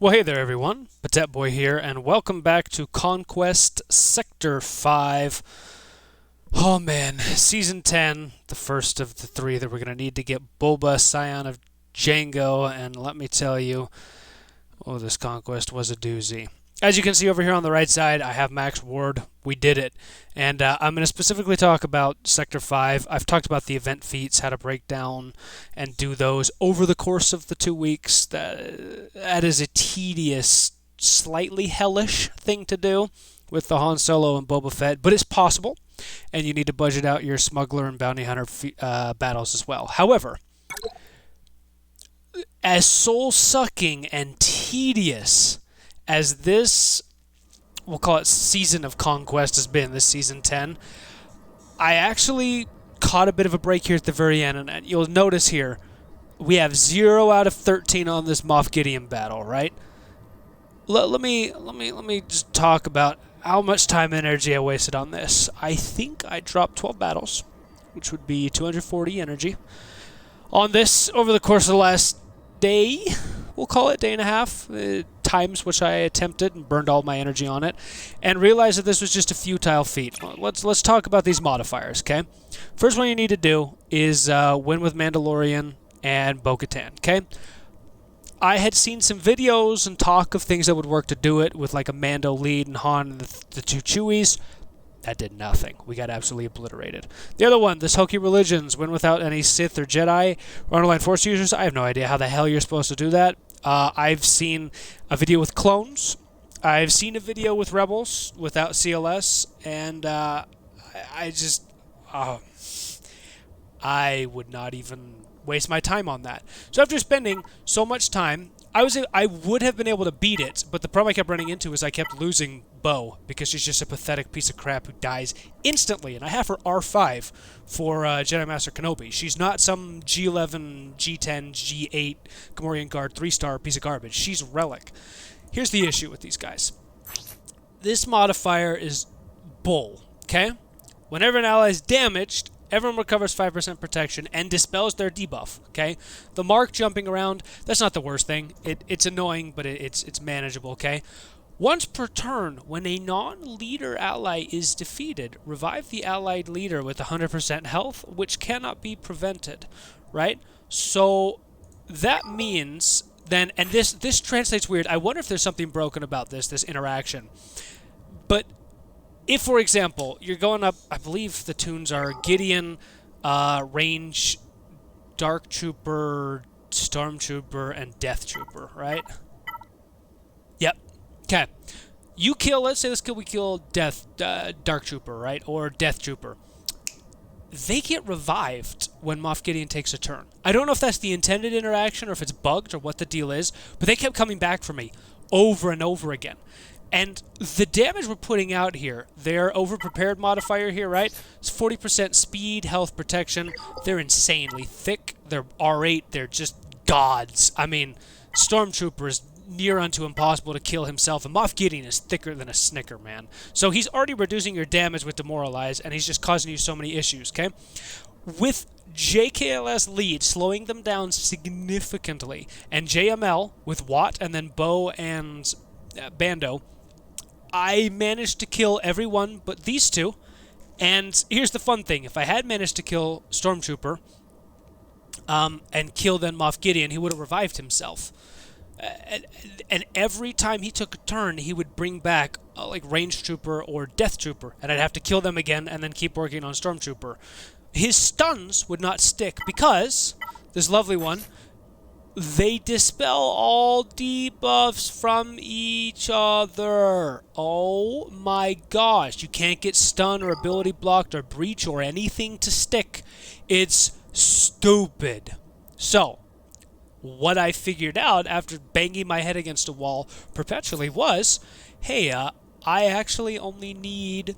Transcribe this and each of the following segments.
Well, hey there, everyone. Patet Boy here, and welcome back to Conquest Sector 5. Oh man, Season 10, the first of the three that we're going to need to get Boba, Scion of Django, and let me tell you, oh, this Conquest was a doozy. As you can see over here on the right side, I have Max Ward. We did it. And I'm going to specifically talk about Sector 5. I've talked about the event feats, how to break down and do those over the course of the 2 weeks. That is a tedious, slightly hellish thing to do with the Han Solo and Boba Fett, but it's possible. And you need to budget out your smuggler and bounty hunter battles as well. However, as soul-sucking and tedious as this, we'll call it season of Conquest has been, this season 10, I actually caught a bit of a break here at the very end, and you'll notice here, we have 0 out of 13 on this Moff Gideon battle, right? Let me just talk about how much time and energy I wasted on this. I think I dropped 12 battles, which would be 240 energy, on this over the course of the last day. We'll call it day and a half, times which I attempted and burned all my energy on it, and realized that this was just a futile feat. Let's talk about these modifiers, okay? First one you need to do is win with Mandalorian and Bo-Katan, okay? I had seen some videos and talk of things that would work to do it with like a Mando lead and Han and the two Chewies. That did nothing. We got absolutely obliterated. The other one, this Hokey Religions, win without any Sith or Jedi or underline Force users. I have no idea how the hell you're supposed to do that. I've seen a video with clones. I've seen a video with Rebels without CLS, and I would not even waste my time on that. So after spending so much time, I would have been able to beat it, but the problem I kept running into is I kept losing Bo, because she's just a pathetic piece of crap who dies instantly, and I have her R5 for Jedi Master Kenobi. She's not some G11, G10, G8 Gamorrean Guard 3-star piece of garbage. She's Relic. Here's the issue with these guys. This modifier is bull, okay? Whenever an ally is damaged, everyone recovers 5% protection and dispels their debuff, okay? The mark jumping around, that's not the worst thing. It's annoying, but it's manageable, okay? Once per turn, when a non-leader ally is defeated, revive the allied leader with 100% health, which cannot be prevented, right? So that means then, and this translates weird. I wonder if there's something broken about this interaction. But if, for example, you're going up, I believe the tunes are Gideon, Range, Dark Trooper, Stormtrooper, and Death Trooper, right? Yep. Okay. You kill, let's say we kill Dark Trooper, right? Or Death Trooper. They get revived when Moff Gideon takes a turn. I don't know if that's the intended interaction or if it's bugged or what the deal is, but they kept coming back for me over and over again. And the damage we're putting out here, their over-prepared modifier here, right? It's 40% speed, health, protection. They're insanely thick. They're R8. They're just gods. I mean, Stormtrooper is near unto impossible to kill himself, and Moff Gideon is thicker than a Snicker, man. So he's already reducing your damage with Demoralize, and he's just causing you so many issues, okay? With JKLS lead slowing them down significantly, and JML with Watt and then Bo and Bando, I managed to kill everyone but these two. And here's the fun thing. If I had managed to kill Stormtrooper and kill then Moff Gideon, he would have revived himself. And every time he took a turn, he would bring back like Range Trooper or Death Trooper, and I'd have to kill them again and then keep working on Stormtrooper. His stuns would not stick because this lovely one, they dispel all debuffs from each other. Oh my gosh. You can't get stun or ability blocked or breach or anything to stick. It's stupid. So, what I figured out after banging my head against a wall perpetually was, hey, I actually only need,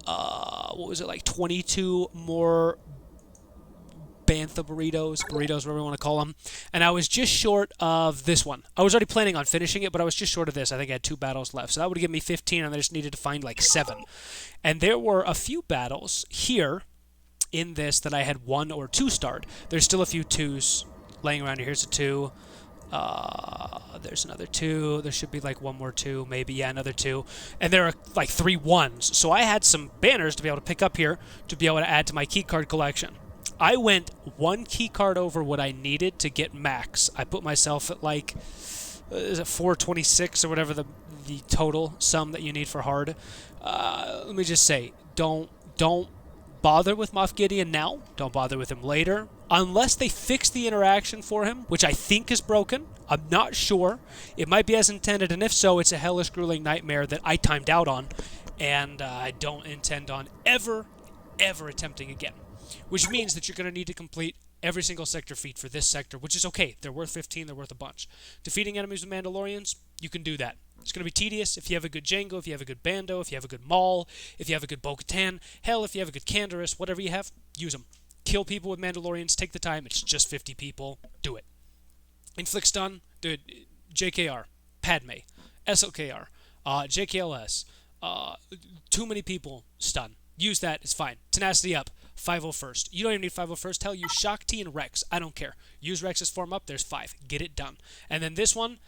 22 more bantha burritos, whatever you want to call them, and I was just short of this one. I was already planning on finishing it, but I was just short of this. I think I had 2 battles left, so that would give me 15, and I just needed to find like 7. And there were a few battles here in this that I had 1 or 2 starred. There's still a few 2s laying around here. Here's a 2. There's another 2. There should be like one more 2, maybe. Yeah, another 2. And there are like 3 1s. So I had some banners to be able to pick up here to be able to add to my keycard collection. I went 1 keycard over what I needed to get max. I put myself at like, is it 426 or whatever the total sum that you need for hard. Let me just say, don't bother with Moff Gideon now. Don't bother with him later. Unless they fix the interaction for him, which I think is broken. I'm not sure. It might be as intended, and if so, it's a hellish, grueling nightmare that I timed out on, and I don't intend on ever attempting again. Which means that you're going to need to complete every single sector feat for this sector, which is okay. They're worth 15, they're worth a bunch. Defeating enemies with Mandalorians, you can do that. It's going to be tedious if you have a good Jango, if you have a good Bando, if you have a good Maul, if you have a good Bo-Katan, hell, if you have a good Canderous, whatever you have, use them. Kill people with Mandalorians, take the time, it's just 50 people, do it. Inflict stun, do it. JKR, Padme, SLKR, JKLS, too many people stun. Use that, it's fine. Tenacity up, 501st. You don't even need 501st. Hell, use Shock T and Rex. I don't care. Use Rex's form up, there's 5. Get it done. And then this one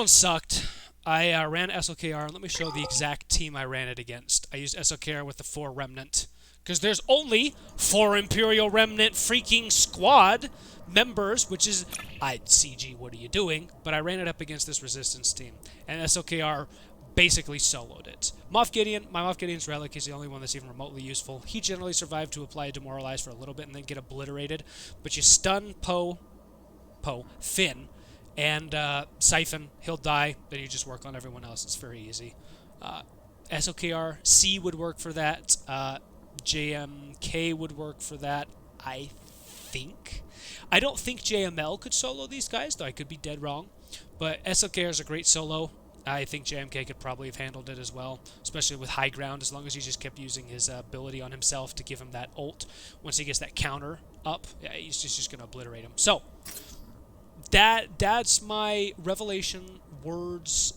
sucked. I ran SLKR, and let me show the exact team I ran it against. I used SLKR with the 4 Remnant, because there's only 4 Imperial Remnant freaking squad members, which is, CG, what are you doing? But I ran it up against this Resistance team, and SLKR basically soloed it. Moff Gideon, my Moff Gideon's relic is the only one that's even remotely useful. He generally survived to apply Demoralize for a little bit and then get obliterated, but you stun Finn, and Siphon, he'll die, then you just work on everyone else. It's very easy. SLKR, C would work for that. JMK would work for that, I think. I don't think JML could solo these guys, though I could be dead wrong. But SLKR is a great solo. I think JMK could probably have handled it as well, especially with high ground, as long as he just kept using his ability on himself to give him that ult. Once he gets that counter up, yeah, he's just going to obliterate him. So, that's my revelation words,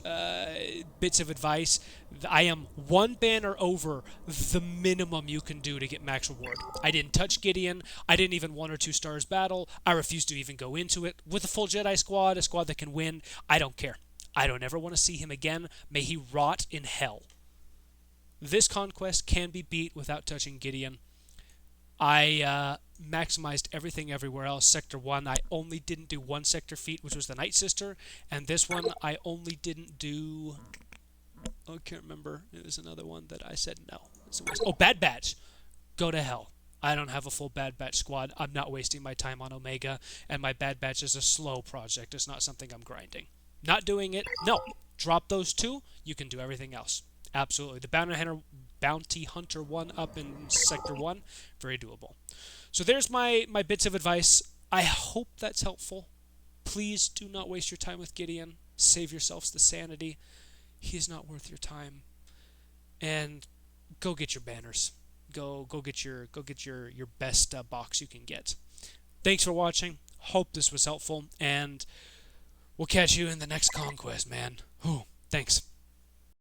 bits of advice. I am 1 banner over the minimum you can do to get max reward. I didn't touch Gideon. I didn't even 1 or 2 stars battle. I refused to even go into it. With a full Jedi squad, a squad that can win, I don't care. I don't ever want to see him again. May he rot in hell. This conquest can be beat without touching Gideon. I maximized everything everywhere else. Sector 1, I only didn't do 1 sector feat, which was the Night Sister. And this one, I only didn't do... I can't remember. It was another one that I said no. Oh, Bad Batch. Go to hell. I don't have a full Bad Batch squad. I'm not wasting my time on Omega. And my Bad Batch is a slow project. It's not something I'm grinding. Not doing it. No. Drop those 2. You can do everything else. Absolutely. The Bounty Hunter one up in Sector 1. Very doable. So there's my bits of advice. I hope that's helpful. Please do not waste your time with Gideon. Save yourselves the sanity. He is not worth your time. And go get your banners. Go get your best box you can get. Thanks for watching. Hope this was helpful, and we'll catch you in the next conquest, man. Thanks.